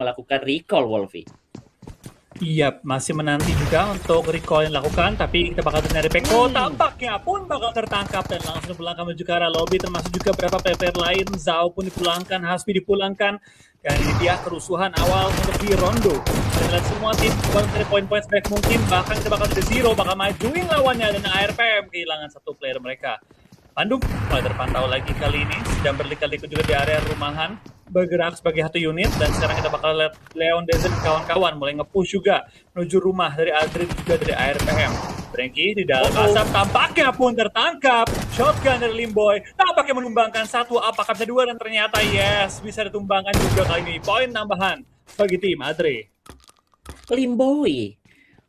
melakukan recall, Wolfie. Iya, masih menanti juga untuk recall yang dilakukan, tapi kita bakal dari Peko, tampaknya pun bakal tertangkap dan langsung dipulangkan menuju ke arah lobby, termasuk juga beberapa player lain. Zhao pun dipulangkan, Hasbi dipulangkan, dan ini dia kerusuhan awal untuk di Rondo. Kita lihat semua tim coba mencari poin-poin sebaik mungkin, bahkan kita bakal di zero, bakal majuin lawannya, dan ARPM kehilangan satu player mereka. Bandung mulai terpantau lagi kali ini, sedang berliku-liku juga di area rumahan, bergerak sebagai satu unit, dan sekarang kita bakal lihat Leon Desert dan kawan-kawan mulai nge-push juga menuju rumah dari Aldrin juga dari ARPM. Franky di dalam asap tampaknya pun tertangkap. Shotgun dari Limboy tampaknya menumbangkan satu, apakah bisa dua, dan ternyata yes, bisa ditumbangkan juga kali ini. Poin tambahan bagi tim Adre. Limboy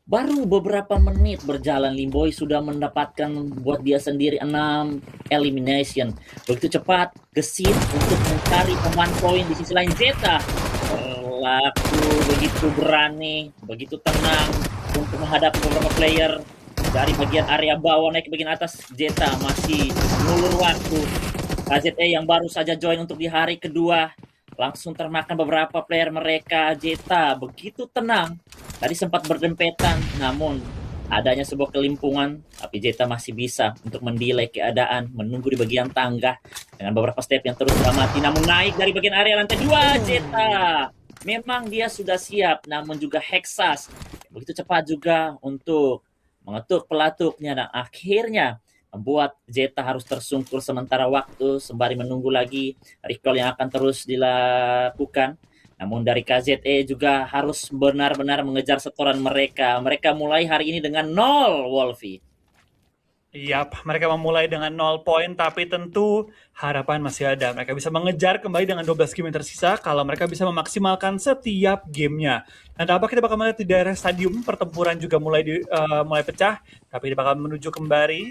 baru beberapa menit berjalan, Limboy sudah mendapatkan buat dia sendiri 6 elimination. Begitu cepat, gesit untuk mencari pemain poin. Di sisi lain Zeta berlaku begitu berani, begitu tenang untuk menghadapi beberapa player. Dari bagian area bawah naik ke bagian atas, Zeta masih ngulur waktu. KZE yang baru saja join untuk di hari kedua langsung termakan beberapa player mereka. Zeta begitu tenang, tadi sempat berdempetan, namun adanya sebuah kelimpungan, tapi Zeta masih bisa untuk mendelay keadaan, menunggu di bagian tangga dengan beberapa step yang terus beramati, namun naik dari bagian area lantai 2. Zeta memang dia sudah siap, namun juga Hexas begitu cepat juga untuk mengetuk pelatuknya, dan akhirnya membuat Zeta harus tersungkur sementara waktu sembari menunggu lagi recall yang akan terus dilakukan. Namun dari KZE juga harus benar-benar mengejar setoran mereka. Mereka mulai hari ini dengan 0, Wolfie. Yap, mereka memulai dengan 0 poin, tapi tentu harapan masih ada. Mereka bisa mengejar kembali dengan 12 game yang tersisa kalau mereka bisa memaksimalkan setiap gamenya. Dan apa kita bakal melihat di daerah stadium, pertempuran juga mulai pecah, tapi kita bakal menuju kembali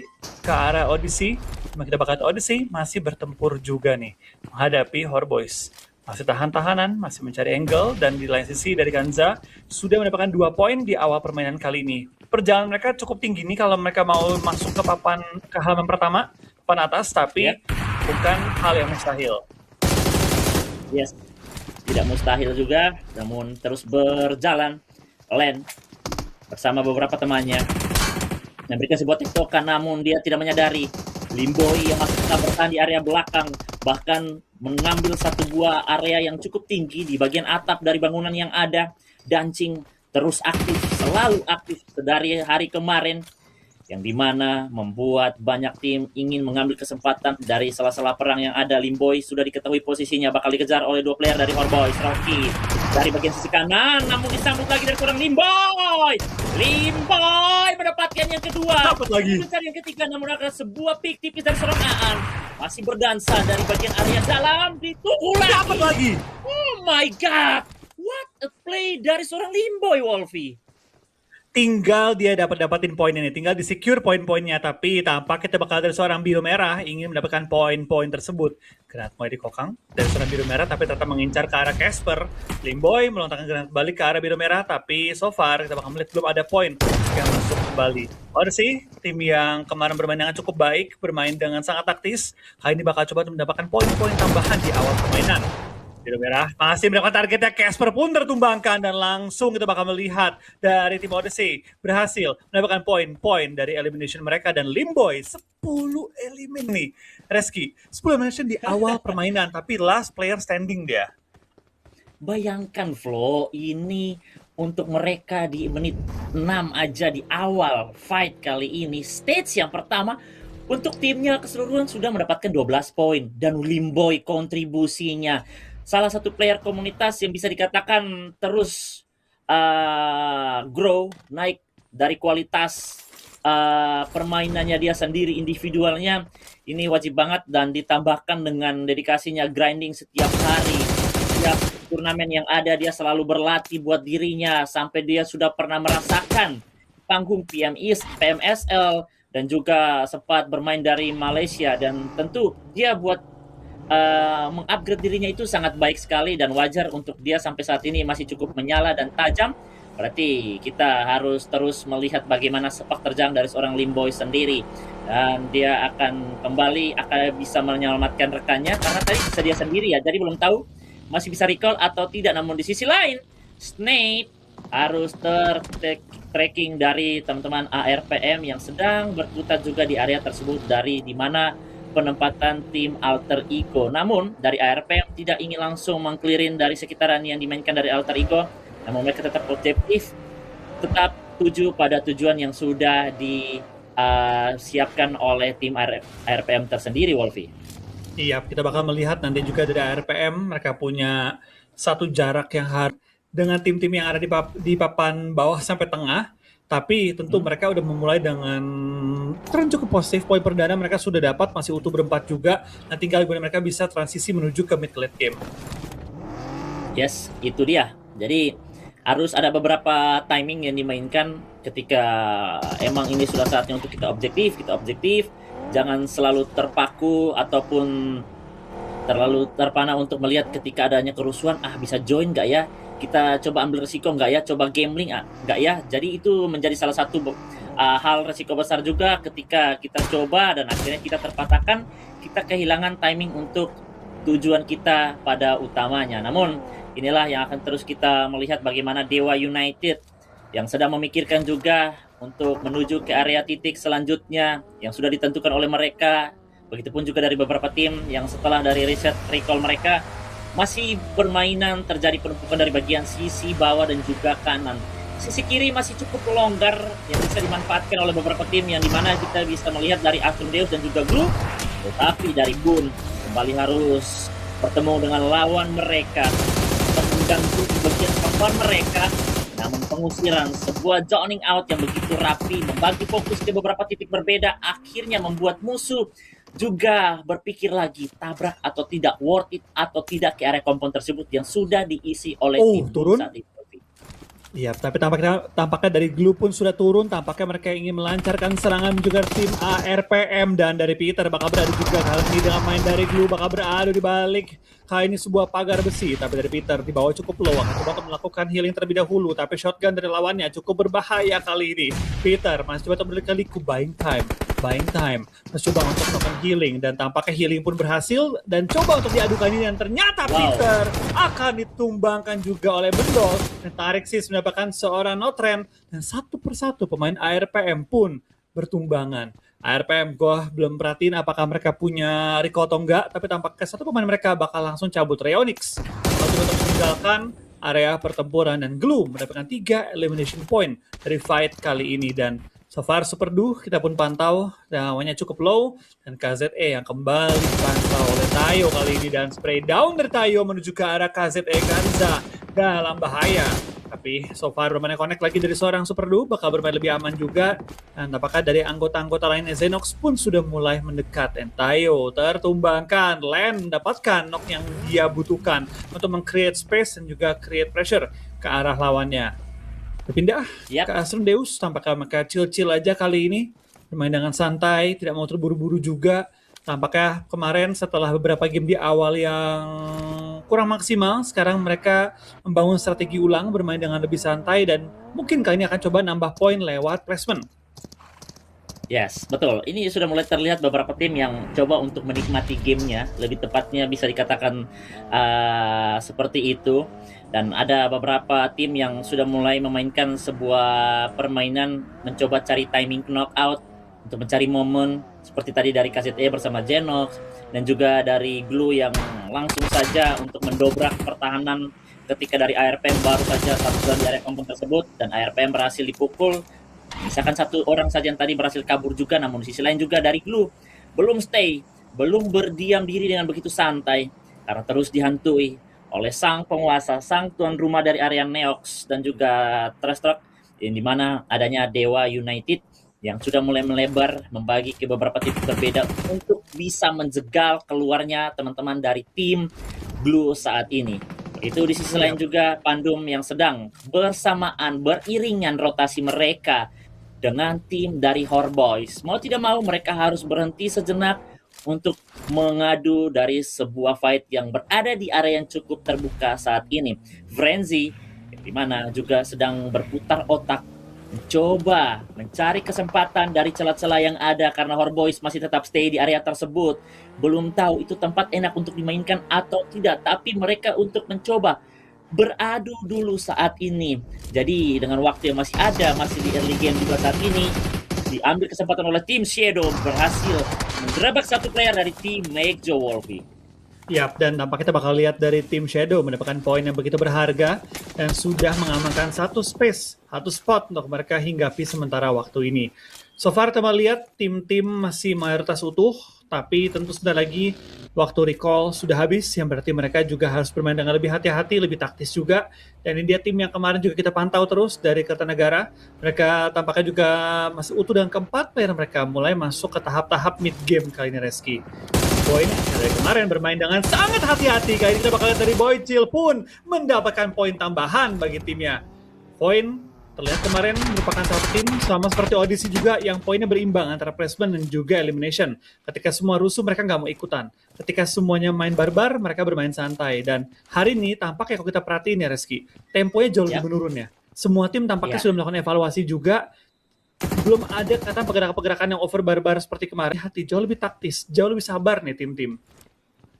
ke arah Odyssey. Kita bakal Odyssey masih bertempur juga nih, menghadapi Horboys. Masih tahan-tahanan, masih mencari angle, dan di lain sisi dari Kanza sudah mendapatkan 2 poin di awal permainan kali ini. Perjalanan mereka cukup tinggi nih kalau mereka mau masuk ke halaman pertama, papan atas, tapi bukan hal yang mustahil. Yes, tidak mustahil juga, namun terus berjalan Len bersama beberapa temannya memberikan sebuah tiktokan, namun dia tidak menyadari Limboy yang masih tetap bertahan di area belakang, bahkan mengambil satu buah area yang cukup tinggi di bagian atap dari bangunan yang ada. Dancing terus aktif, selalu aktif dari hari kemarin, yang dimana membuat banyak tim ingin mengambil kesempatan dari sela-sela perang yang ada. Limboy sudah diketahui posisinya, bakal dikejar oleh 2 player dari Horboys. Rocky dari bagian sisi kanan, namun disambut lagi dari seorang Limboy. Limboy mendapatkan yang kedua, dapat lagi mencari yang ketiga, namun ada sebuah pick tipis dari seorang Aan. Masih berdansa dari bagian area dalam, ditunggu lagi. Dapat lagi. Oh my god, what a play dari seorang Limboy, Wolfie. Tinggal dia dapatin poin ini, tinggal di secure poin-poinnya, tapi tampak kita bakal dari seorang biru merah ingin mendapatkan poin-poin tersebut. Granat mulai dikokang dari seorang biru merah, tapi tetap mengincar ke arah Casper. Limboy melontarkan granat balik ke arah biru merah, tapi so far kita bakal melihat belum ada poin yang masuk kembali. Odyssey, tim yang kemarin bermain dengan cukup baik, bermain dengan sangat taktis, kali ini bakal coba mendapatkan poin-poin tambahan di awal permainan. Biru merah masih mendapatkan targetnya, Casper pun tertumbangkan, dan langsung kita bakal melihat dari tim Odyssey berhasil mendapatkan poin-poin dari elimination mereka, dan Limboy 10 elimin nih. Reski, 10 elimination di awal permainan, tapi last player standing dia. Bayangkan Flo, ini untuk mereka di menit 6 aja di awal fight kali ini. Stage yang pertama untuk timnya keseluruhan sudah mendapatkan 12 poin, dan Limboy kontribusinya salah satu player komunitas yang bisa dikatakan terus grow, naik dari kualitas permainannya dia sendiri, individualnya ini wajib banget, dan ditambahkan dengan dedikasinya grinding setiap hari, setiap turnamen yang ada dia selalu berlatih buat dirinya, sampai dia sudah pernah merasakan panggung PMSL dan juga sempat bermain dari Malaysia, dan tentu dia buat mengupgrade dirinya itu sangat baik sekali, dan wajar untuk dia sampai saat ini masih cukup menyala dan tajam. Berarti kita harus terus melihat bagaimana sepak terjang dari seorang Limboy sendiri, dan dia akan kembali akan bisa menyelamatkan rekannya, karena tadi bisa dia sendiri ya, jadi belum tahu masih bisa recall atau tidak. Namun di sisi lain, Snape harus tracking dari teman-teman ARPM yang sedang berkutat juga di area tersebut dari di mana penempatan tim Alter Ego. Namun dari ARPM tidak ingin langsung mengclearin dari sekitaran yang dimainkan dari Alter Ego, namun mereka tetap objektif, tetap tuju pada tujuan yang sudah disiapkan oleh tim ARPM tersendiri, Wolfie. Iya, kita bakal melihat nanti juga dari ARPM mereka punya satu jarak yang harus dengan tim-tim yang ada di papan bawah sampai tengah. Tapi tentu mereka udah memulai dengan tren cukup positif. Poin perdana mereka sudah dapat, masih utuh berempat juga. Nah, tinggal gimana mereka bisa transisi menuju ke mid late game. Yes, itu dia. Jadi harus ada beberapa timing yang dimainkan ketika emang ini sudah saatnya untuk kita objektif. Jangan selalu terpaku ataupun terlalu terpana untuk melihat ketika adanya kerusuhan, bisa join nggak ya? Kita coba ambil resiko nggak ya? Coba gambling nggak ya? Jadi itu menjadi salah satu hal resiko besar juga ketika kita coba dan akhirnya kita terpatahkan, kita kehilangan timing untuk tujuan kita pada utamanya. Namun inilah yang akan terus kita melihat bagaimana Dewa United yang sedang memikirkan juga untuk menuju ke area titik selanjutnya yang sudah ditentukan oleh mereka. Begitupun juga dari beberapa tim yang setelah dari riset recall mereka masih permainan terjadi penumpukan dari bagian sisi bawah dan juga kanan. Sisi kiri masih cukup longgar yang bisa dimanfaatkan oleh beberapa tim yang dimana kita bisa melihat dari Astrodeus dan juga Glue. Tetapi dari Boon kembali harus bertemu dengan lawan mereka untuk mengganggu di bagian papan mereka. Namun pengusiran, sebuah zoning out yang begitu rapi, membagi fokus ke beberapa titik berbeda, akhirnya membuat musuh juga berpikir lagi tabrak atau tidak, worth it atau tidak ke area kompon tersebut yang sudah diisi oleh tim turun saat itu. Iya, tapi tampaknya dari Glue pun sudah turun. Tampaknya mereka ingin melancarkan serangan juga tim ARPM. Dan dari Peter bakal beradu juga kali ini dengan main dari Glue bakal beradu di balik. Kali ini sebuah pagar besi, tapi dari Peter di bawah cukup low. Akan coba untuk melakukan healing terlebih dahulu, tapi shotgun dari lawannya cukup berbahaya kali ini. Peter masih coba berkali-kali buying time, masih coba untuk melakukan healing, dan tampaknya healing pun berhasil, dan coba untuk diadukan ini, dan ternyata Peter akan ditumbangkan juga oleh Bendol, dan tarik sis mendapatkan seorang no-trend, dan satu persatu pemain ARPM pun bertumbangan. ARPM gue belum perhatiin apakah mereka punya recall atau enggak, tapi tampaknya satu pemain mereka bakal langsung cabut. Rayonix untuk meninggalkan area pertempuran, dan Glue mendapatkan 3 elimination point dari fight kali ini. Dan so far Super Duh kita pun pantau namanya cukup low, dan KZE yang kembali dipantau oleh Tayo kali ini, dan spray down dari Tayo menuju ke arah KZE. Ganza dalam bahaya, tapi so far bermain connect lagi dari seorang Super Duh, bakal bermain lebih aman juga. Dan apakah dari anggota-anggota lainnya Xenox pun sudah mulai mendekat, dan Tayo tertumbangkan. Len mendapatkan knock yang dia butuhkan untuk meng-create space dan juga create pressure ke arah lawannya. Berpindah ke Astrodeus, tampaknya mereka chill-chill aja kali ini, bermain dengan santai, tidak mau terburu-buru juga. Tampaknya kemarin setelah beberapa game di awal yang kurang maksimal, sekarang mereka membangun strategi ulang, bermain dengan lebih santai, dan mungkin kali ini akan coba nambah poin lewat placement. Yes, betul. Ini sudah mulai terlihat beberapa tim yang coba untuk menikmati gamenya, lebih tepatnya bisa dikatakan seperti itu. Dan ada beberapa tim yang sudah mulai memainkan sebuah permainan mencoba cari timing knockout untuk mencari momen seperti tadi dari KZE bersama Genox, dan juga dari Glue yang langsung saja untuk mendobrak pertahanan ketika dari ARPM baru saja satu di area kompon tersebut, dan ARPM berhasil dipukul. Misalkan satu orang saja yang tadi berhasil kabur juga, namun di sisi lain juga dari Glue belum stay, belum berdiam diri dengan begitu santai, karena terus dihantui oleh sang penguasa, sang tuan rumah dari area Neox dan juga Trustrock, yang dimana adanya Dewa United yang sudah mulai melebar, membagi ke beberapa titik berbeda untuk bisa menjegal keluarnya teman-teman dari tim Glue saat ini. Itu di sisi lain juga Pandum yang sedang bersamaan, beriringan rotasi mereka dengan tim dari Horror Boys. Mau tidak mau mereka harus berhenti sejenak untuk mengadu dari sebuah fight yang berada di area yang cukup terbuka saat ini. Frenzy, di mana juga sedang berputar otak Coba mencari kesempatan dari celah-celah yang ada karena Horboys masih tetap stay di area tersebut. Belum tahu itu tempat enak untuk dimainkan atau tidak, tapi mereka untuk mencoba beradu dulu saat ini. Jadi dengan waktu yang masih ada, masih di early game juga saat ini, diambil kesempatan oleh tim Shadow, berhasil menggerebek satu player dari tim Mejo Wolfie. Yap, dan tampaknya kita bakal lihat dari tim Shadow mendapatkan poin yang begitu berharga dan sudah mengamankan satu space, satu spot untuk mereka hinggapi sementara waktu ini. So far kita lihat tim-tim masih mayoritas utuh, tapi tentu sudah lagi waktu recall sudah habis, yang berarti mereka juga harus bermain dengan lebih hati-hati, lebih taktis juga. Dan ini dia tim yang kemarin juga kita pantau terus dari Kertanegara. Mereka tampaknya juga masih utuh dan keempat player mereka mulai masuk ke tahap-tahap mid game kali ini, Reski. Poin dari kemarin bermain dengan sangat hati-hati. Kali ini kita bakal lihat dari Boychill pun mendapatkan poin tambahan bagi timnya. Poin terlihat kemarin merupakan satu tim sama seperti audisi juga yang poinnya berimbang antara placement dan juga elimination. Ketika semua rusuh mereka nggak mau ikutan. Ketika semuanya main barbar mereka bermain santai. Dan hari ini tampaknya kalau kita perhatiin ya Reski, temponya jauh lebih menurun ya. Semua tim tampaknya sudah melakukan evaluasi juga. Belum ada kata pergerakan-pergerakan yang over barbar seperti kemarin. Hati jauh lebih taktis, jauh lebih sabar nih tim-tim.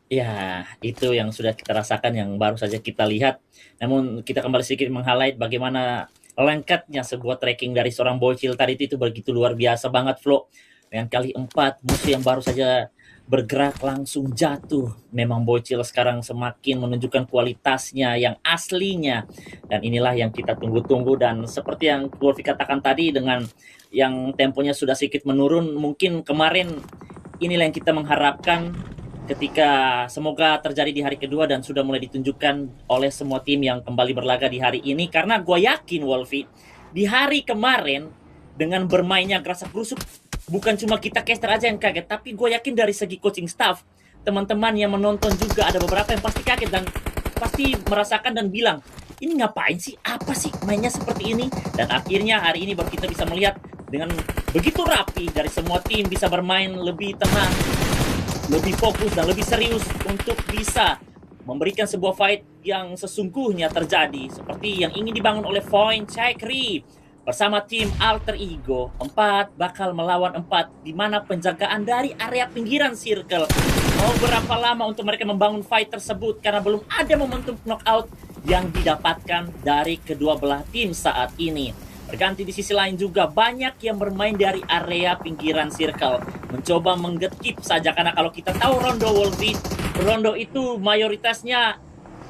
Ya, itu yang sudah kita rasakan, yang baru saja kita lihat. Namun kita kembali sedikit meng-highlight bagaimana lengkapnya sebuah tracking dari seorang Boychill tadi itu begitu luar biasa banget, Flo. Dengan kali 4 musuh yang baru saja bergerak langsung jatuh. Memang Boychill sekarang semakin menunjukkan kualitasnya yang aslinya. Dan inilah yang kita tunggu-tunggu, dan seperti yang Wolfie katakan tadi, dengan yang temponya sudah sedikit menurun, mungkin kemarin inilah yang kita mengharapkan ketika semoga terjadi di hari kedua dan sudah mulai ditunjukkan oleh semua tim yang kembali berlaga di hari ini. Karena gue yakin, Wolfie, di hari kemarin dengan bermainnya gerasak-gerusuk, bukan cuma kita caster aja yang kaget, tapi gue yakin dari segi coaching staff, teman-teman yang menonton juga ada beberapa yang pasti kaget dan pasti merasakan dan bilang, ini ngapain sih? Apa sih mainnya seperti ini? Dan akhirnya hari ini baru kita bisa melihat dengan begitu rapi dari semua tim bisa bermain lebih tenang, lebih fokus dan lebih serius untuk bisa memberikan sebuah fight yang sesungguhnya terjadi seperti yang ingin dibangun oleh Voin Chakri bersama tim Alter Ego. 4 bakal melawan 4, di mana penjagaan dari area pinggiran circle. Mau berapa lama untuk mereka membangun fight tersebut karena belum ada momentum knockout yang didapatkan dari kedua belah tim saat ini. Berganti di sisi lain juga banyak yang bermain dari area pinggiran circle, mencoba menggekip saja, karena kalau kita tahu Rondo Wolfie, Rondo itu mayoritasnya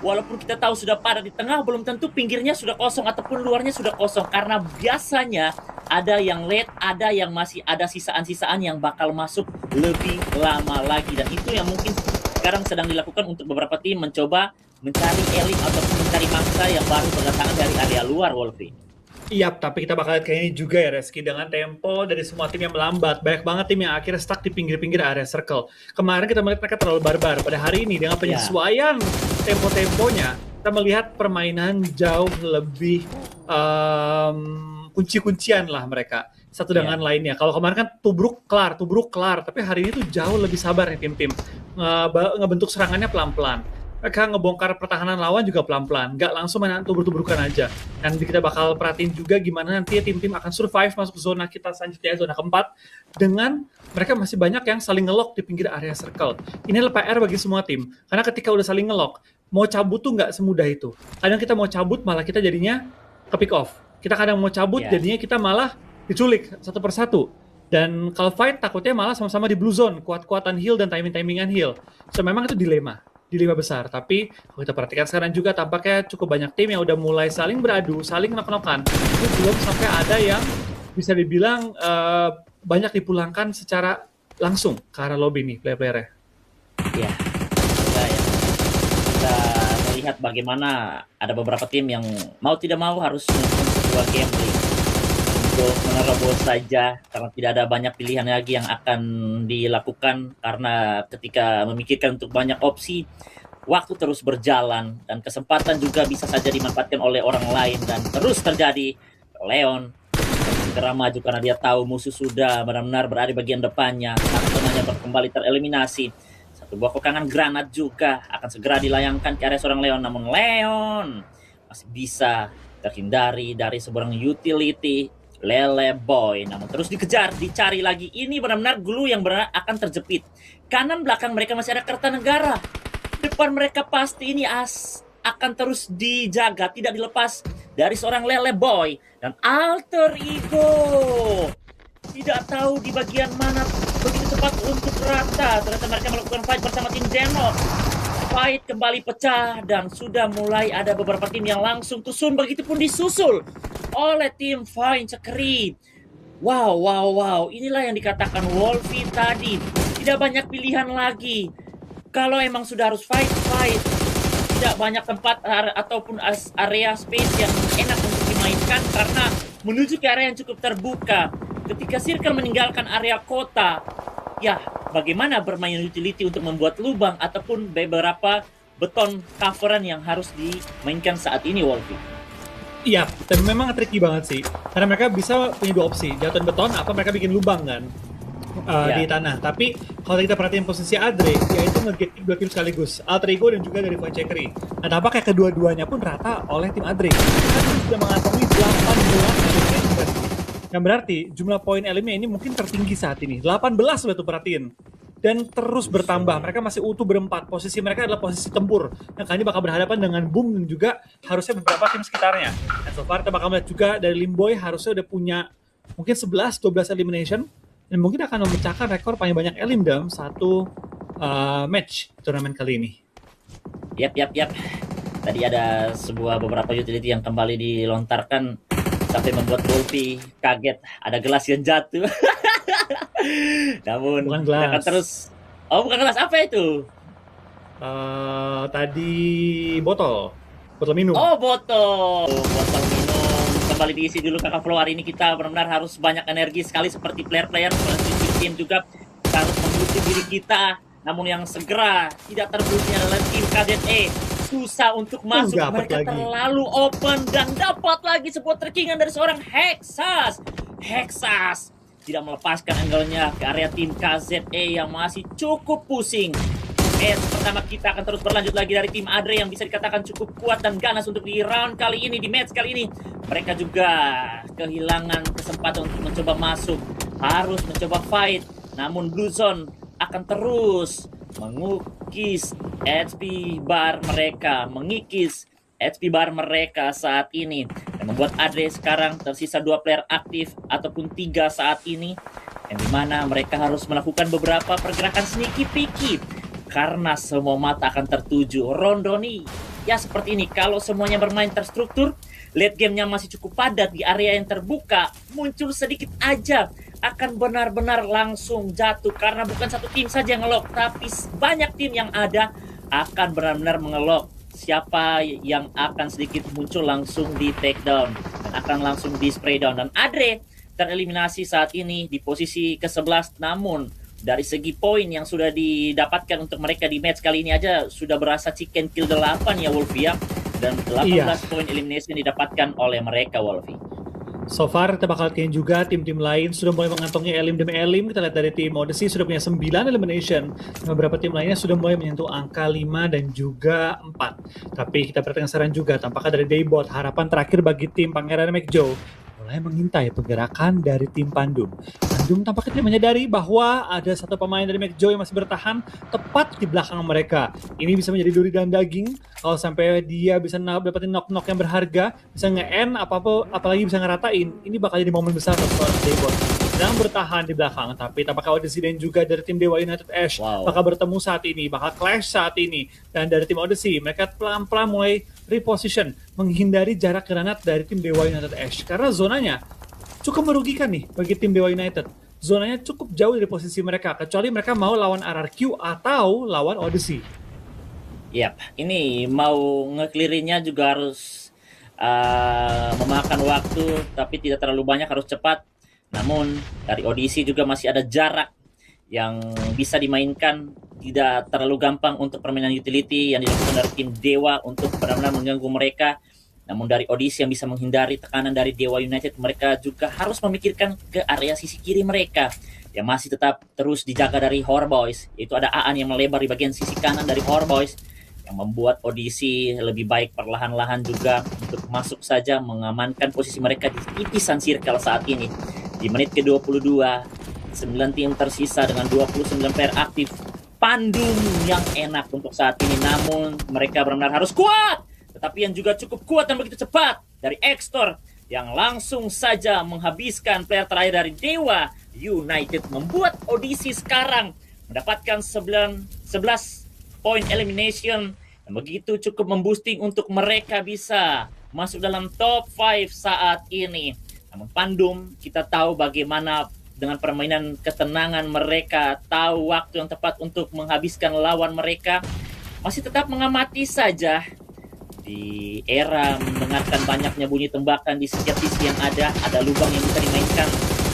walaupun kita tahu sudah pada di tengah, belum tentu pinggirnya sudah kosong ataupun luarnya sudah kosong, karena biasanya ada yang late, ada yang masih ada sisaan-sisaan yang bakal masuk lebih lama lagi, dan itu yang mungkin sekarang sedang dilakukan untuk beberapa tim mencoba mencari elit ataupun mencari mangsa yang baru berdatangan dari area luar, Wolfie. Iya, tapi kita bakal lihat kayak ini juga ya Reski, dengan tempo dari semua tim yang melambat. Banyak banget tim yang akhirnya stuck di pinggir-pinggir area circle. Kemarin kita melihat mereka terlalu barbar. Pada hari ini dengan penyesuaian tempo-temponya, kita melihat permainan jauh lebih kunci-kuncian lah mereka. Satu dengan lainnya. Kalau kemarin kan tubruk kelar. Tapi hari ini tuh jauh lebih sabar nih tim-tim. Ngebentuk serangannya pelan-pelan. Mereka ngebongkar pertahanan lawan juga pelan-pelan, nggak langsung main tubruk-tubrukan aja. Dan kita bakal perhatiin juga gimana nanti tim-tim akan survive masuk ke zona kita selanjutnya, zona keempat, dengan mereka masih banyak yang saling ngelock di pinggir area circle. Ini adalah PR bagi semua tim, karena ketika udah saling ngelock, mau cabut tuh nggak semudah itu. Kadang kita mau cabut malah kita jadinya ke pick off. Kita kadang mau cabut jadinya kita malah diculik satu persatu. Dan kalau fight takutnya malah sama-sama di blue zone, kuat-kuatan heal dan timing-timingan heal. So memang itu dilema besar, tapi kalau kita perhatikan sekarang juga tampaknya cukup banyak tim yang udah mulai saling beradu, saling knock-knockan. Itu belum sampai ada yang bisa dibilang banyak dipulangkan secara langsung ke arah lobby nih player-playernya. Ya, kita melihat bagaimana ada beberapa tim yang mau tidak mau harus melakukan sebuah gambling untuk menerobos saja, karena tidak ada banyak pilihan lagi yang akan dilakukan, karena ketika memikirkan untuk banyak opsi, waktu terus berjalan dan kesempatan juga bisa saja dimanfaatkan oleh orang lain, dan terus terjadi. Leon segera maju karena dia tahu musuh sudah benar-benar berada di bagian depannya, temannya kembali tereliminasi. Satu buah kokangan granat juga akan segera dilayangkan ke area seorang Leon, namun Leon masih bisa terhindari dari seorang utility Lele Boy. Namun terus dikejar, dicari lagi. Ini benar-benar Glue yang benar akan terjepit. Kanan belakang mereka masih ada Kertanegara. Depan mereka pasti ini akan terus dijaga, tidak dilepas dari seorang Lele Boy. Dan Alter Ego tidak tahu di bagian mana begitu cepat untuk rata. Ternyata mereka melakukan fight bersama tim Denok. Fight kembali pecah dan sudah mulai ada beberapa tim yang langsung tusun, begitupun disusul oleh tim Fine Cekri. Wow. Inilah yang dikatakan Wolfie tadi. Tidak banyak pilihan lagi. Kalau emang sudah harus fight. Tidak banyak tempat ataupun area space yang enak untuk dimainkan karena menuju ke area yang cukup terbuka. Ketika Circle meninggalkan area kota, ya bagaimana bermain utility untuk membuat lubang ataupun beberapa beton coveran yang harus dimainkan saat ini, Wolfie. Iya, dan memang tricky banget sih. Karena mereka bisa punya dua opsi, jatuhin beton atau mereka bikin lubang kan di tanah. Tapi kalau kita perhatiin posisi Adre, dia itu nge-get dua tim sekaligus, Alter Ego dan juga dari Fine Cekri. Nah, tampaknya kedua-duanya pun rata oleh tim Adre. Mereka sudah mengantongi 18 elimination. Yang berarti jumlah poin eliminnya ini mungkin tertinggi saat ini. 18 sudah tuh perhatiin. Dan terus bertambah. Mereka masih utuh berempat. Posisi mereka adalah posisi tempur. Yang kali ini bakal berhadapan dengan Boom dan juga harusnya beberapa tim sekitarnya. Dan so far kita bakal melihat juga dari Limboy harusnya udah punya mungkin 11-12 elimination. Dan mungkin akan memecahkan rekor paling banyak elim dalam satu match turnamen kali ini. Yap. Tadi ada beberapa utility yang kembali dilontarkan sampai membuat Wolfie kaget. Ada gelas yang jatuh. Namun Bukan gelas. akan terus. Oh, bukan gelas, apa itu? Tadi botol minum. Oh, botol minum. Kembali diisi dulu Kakak Flow. Hari ini kita benar-benar harus banyak energi sekali seperti player-player, seperti tim juga harus memboost diri kita. Namun yang segera tidak terboostnya adalah tim KZE. Susah untuk masuk, mereka terlalu open dan dapat lagi sebuah trackingan dari seorang Hexas tidak melepaskan angle-nya ke area tim KZE yang masih cukup pusing. Match pertama kita akan terus berlanjut lagi dari tim Adre yang bisa dikatakan cukup kuat dan ganas untuk di round kali ini, di match kali ini. Mereka juga kehilangan kesempatan untuk mencoba masuk, harus mencoba fight. Namun Blue Zone akan terus mengikis HP bar mereka saat ini dan membuat Adre sekarang tersisa 2 player aktif ataupun 3 saat ini, yang dimana mereka harus melakukan beberapa pergerakan sneaky peeky karena semua mata akan tertuju. Rondoni ya seperti ini, kalau semuanya bermain terstruktur, late gamenya masih cukup padat di area yang terbuka, muncul sedikit aja akan benar-benar langsung jatuh karena bukan satu tim saja yang ngelok, tapi banyak tim yang ada akan benar-benar mengelok. Siapa yang akan sedikit muncul langsung di take down dan akan langsung di spray down. Dan Adre tereliminasi saat ini di posisi ke-11, namun dari segi poin yang sudah didapatkan untuk mereka di match kali ini aja sudah berasa chicken kill 8 ya Wolfie ya. Dan 18 poin elimination didapatkan oleh mereka, Wolfie. So far kita bakal lihat juga tim-tim lain sudah mulai mengantongi elim demi elim. Kita lihat dari tim Odyssey sudah punya 9 elimination. Beberapa tim lainnya sudah mulai menyentuh angka 5 dan juga 4. Tapi kita perhatikan saran juga, tampaknya dari Daybot, harapan terakhir bagi tim Pangeran McJoe mulai mengintai pergerakan dari tim Pandum. Pandum tampaknya tidak menyadari bahwa ada satu pemain dari McJoe yang masih bertahan tepat di belakang mereka. Ini bisa menjadi duri dan daging kalau sampai dia bisa dapetin knock-knock yang berharga, bisa nge-end apalagi bisa ngeratain. Ini bakal jadi momen besar untuk Daybot yang bertahan di belakang. Tapi tampaknya Odyssey dan juga dari tim Dewa United Ash bakal bertemu saat ini, bakal clash saat ini. Dan dari tim Odyssey mereka pelan-pelan mulai reposition, menghindari jarak granat dari tim Dewa United Ash karena zonanya cukup merugikan nih bagi tim Dewa United. Zonanya cukup jauh dari posisi mereka, kecuali mereka mau lawan RRQ atau lawan Odyssey. Yap, ini mau nge-clearinnya juga harus memakan waktu, tapi tidak terlalu banyak, harus cepat. Namun dari Odyssey juga masih ada jarak yang bisa dimainkan, tidak terlalu gampang untuk permainan utility yang dilakukan dari tim Dewa untuk benar-benar mengganggu mereka. Namun dari Odyssey yang bisa menghindari tekanan dari Dewa United, mereka juga harus memikirkan ke area sisi kiri mereka yang masih tetap terus dijaga dari Horror Boys. Itu ada Aan yang melebar di bagian sisi kanan dari Horror Boys, yang membuat audisi lebih baik perlahan-lahan juga untuk masuk saja mengamankan posisi mereka di titisan circle saat ini. Di menit ke-22, 9 tim tersisa dengan 29 player aktif. Pandum yang enak untuk saat ini, namun mereka benar-benar harus kuat. Tetapi yang juga cukup kuat dan begitu cepat dari Extor yang langsung saja menghabiskan player terakhir dari Dewa United, membuat audisi sekarang mendapatkan 11 point elimination dan begitu cukup memboosting untuk mereka bisa masuk dalam top 5 saat ini. Namun Pandum, kita tahu bagaimana dengan permainan ketenangan mereka, tahu waktu yang tepat untuk menghabiskan lawan mereka, masih tetap mengamati saja. Di era mendengarkan banyaknya bunyi tembakan di setiap sisi yang ada lubang yang bisa dimainkan.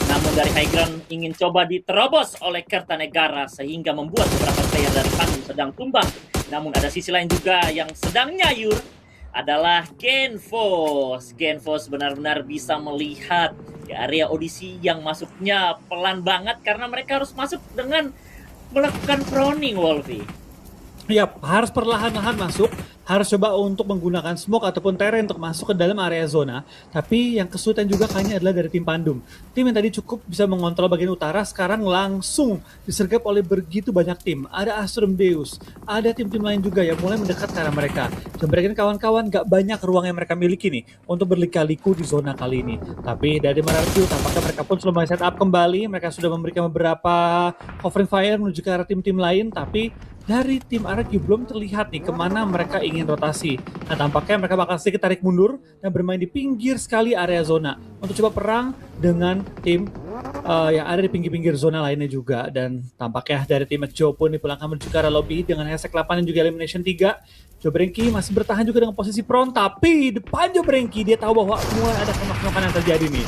Namun dari high ground ingin coba diterobos oleh Kertanegara sehingga membuat beberapa player dari Pandum sedang tumbang. Namun ada sisi lain juga yang sedang nyayur, adalah Genfos. Genfos benar-benar bisa melihat di area audisi yang masuknya pelan banget karena mereka harus masuk dengan melakukan proning, Wolfie. Yap, harus perlahan-lahan masuk, harus coba untuk menggunakan smoke ataupun terrain untuk masuk ke dalam area zona. Tapi yang kesulitan juga kayaknya adalah dari tim Pandum. Tim yang tadi cukup bisa mengontrol bagian utara, sekarang langsung disergap oleh begitu banyak tim. Ada Astrum Deus, ada tim-tim lain juga yang mulai mendekat ke arah mereka. Dan mereka kawan-kawan gak banyak ruang yang mereka miliki nih untuk berlika-liku di zona kali ini. Tapi dari Mararju, tampaknya mereka pun sudah mulai set up kembali. Mereka sudah memberikan beberapa covering fire menuju ke arah tim-tim lain, tapi dari tim RQ belum terlihat nih kemana mereka ingin rotasi. Nah, tampaknya mereka bakal sedikit tarik mundur dan bermain di pinggir sekali area zona untuk coba perang dengan tim yang ada di pinggir-pinggir zona lainnya juga. Dan tampaknya dari tim Joe pun dipulangkan menuju ke arah lobby dengan hashtag 8 dan juga elimination 3. Jobrengki masih bertahan juga dengan posisi prone, tapi depan Jobrengki dia tahu bahwa mulai ada knock-knockan yang terjadi nih.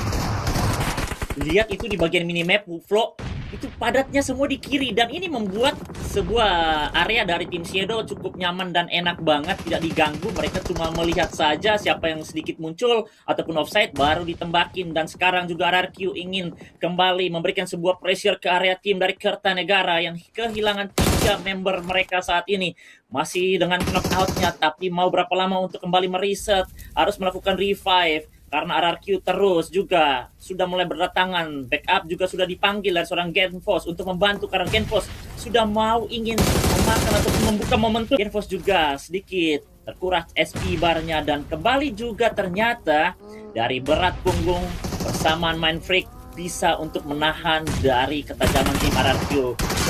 Lihat itu di bagian minimap, Flo, itu padatnya semua di kiri dan ini membuat sebuah area dari tim Shadow cukup nyaman dan enak banget, tidak diganggu. Mereka cuma melihat saja siapa yang sedikit muncul ataupun offside baru ditembakin. Dan sekarang juga RRQ ingin kembali memberikan sebuah pressure ke area tim dari Kertanegara yang kehilangan 3 member mereka saat ini. Masih dengan knockout-nya, tapi mau berapa lama untuk kembali mereset, harus melakukan revive. Karena RRQ terus juga sudah mulai berdatangan, backup juga sudah dipanggil dari seorang Genfos untuk membantu karena Genfos sudah mau ingin memakan atau membuka momentum. Genfos juga sedikit terkuras SP barnya dan kembali juga ternyata dari berat punggung bersamaan Mindfreak bisa untuk menahan dari ketajaman tim RRQ.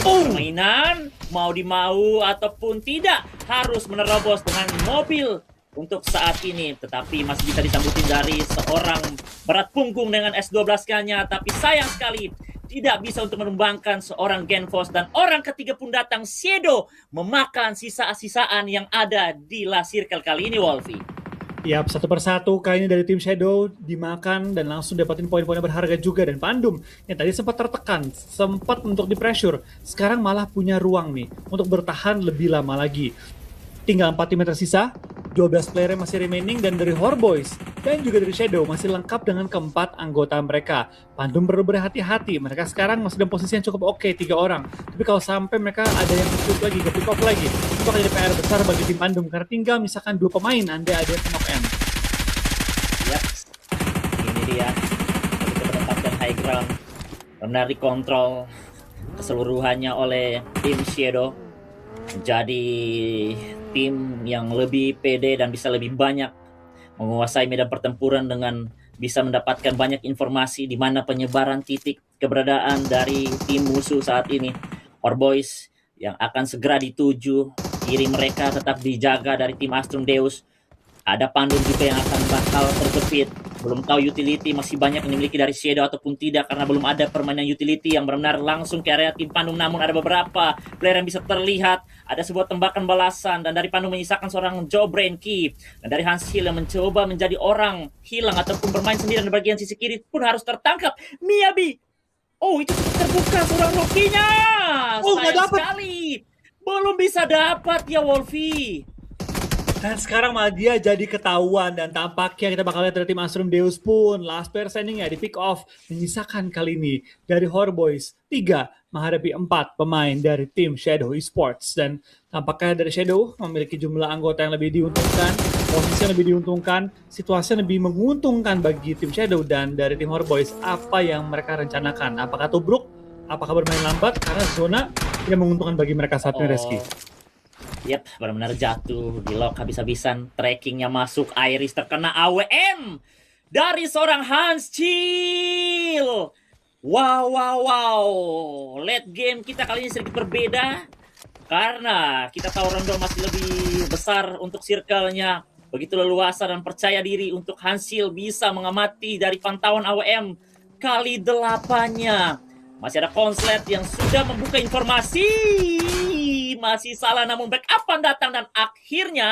Permainan mau dimau ataupun tidak harus menerobos dengan mobil untuk saat ini, tetapi masih bisa disambutin dari seorang berat punggung dengan S12-nya, tapi sayang sekali tidak bisa untuk menumbangkan seorang Genfos dan orang ketiga pun datang, Shadow, memakan sisa-sisaan yang ada di last circle kali ini, Wolfie. Yap, satu persatu kayaknya dari tim Shadow dimakan dan langsung dapetin poin-poin yang berharga juga. Dan Pandum yang tadi sempat tertekan, sempat untuk di pressure, sekarang malah punya ruang nih untuk bertahan lebih lama lagi. Tinggal 4 tim yang tersisa, 12 player yang masih remaining, dan dari Horboys dan juga dari Shadow masih lengkap dengan keempat anggota mereka. Pandum perlu berhati-hati, mereka sekarang masih dalam posisi yang cukup oke, 3 orang. Tapi kalau sampai mereka ada yang shoot lagi, ke pick off lagi, itu akan jadi PR besar bagi tim Pandum, karena tinggal misalkan 2 pemain, Anda ada yang knock end. Yap, ini dia. Kita mendapatkan high ground, benar dikontrol keseluruhannya oleh tim Shadow. Menjadi tim yang lebih pede dan bisa lebih banyak menguasai medan pertempuran dengan bisa mendapatkan banyak informasi di mana penyebaran titik keberadaan dari tim musuh saat ini. Horboys yang akan segera dituju, kiri mereka tetap dijaga dari tim Astrum Deus. Ada Pandum juga yang akan bakal terjepit. Belum tahu utility masih banyak yang dimiliki dari Shadow ataupun tidak, karena belum ada permainan utility yang benar-benar langsung ke area tim Pandum. Namun ada beberapa player yang bisa terlihat. Ada sebuah tembakan balasan dan dari Pandum menyisakan seorang Jobrengki. Dan dari Hans Hill yang mencoba menjadi orang hilang ataupun bermain sendirian di bagian sisi kiri pun harus tertangkap. Miyabi, oh itu terbuka seorang Rokinya. Oh, nggak dapat sekali. Belum bisa dapat ya, Wolfie. Dan sekarang malah dia jadi ketahuan dan tampaknya kita bakal lihat dari tim Astrum Deus pun last pair standing ya di pick off menyisakan kali ini dari Horror Boys 3 menghadapi 4 pemain dari tim Shadow Esports dan tampaknya dari Shadow memiliki jumlah anggota yang lebih diuntungkan, posisi yang lebih diuntungkan, situasi yang lebih menguntungkan bagi tim Shadow dan dari tim Horror Boys apa yang mereka rencanakan, apakah tubruk, apakah bermain lambat karena zona tidak menguntungkan bagi mereka saat ini Reski. Yap, benar-benar jatuh di lock habis-habisan. Trackingnya masuk, Iris terkena AWM dari seorang Hans Chill. Wow. Late game kita kali ini sedikit berbeda karena kita tahu Rondol masih lebih besar untuk circle-nya. Begitu leluasa dan percaya diri untuk Hans Chill bisa mengamati dari pantauan AWM kali 8-nya. Masih ada Konslet yang sudah membuka informasi. Masih salah namun backup datang dan akhirnya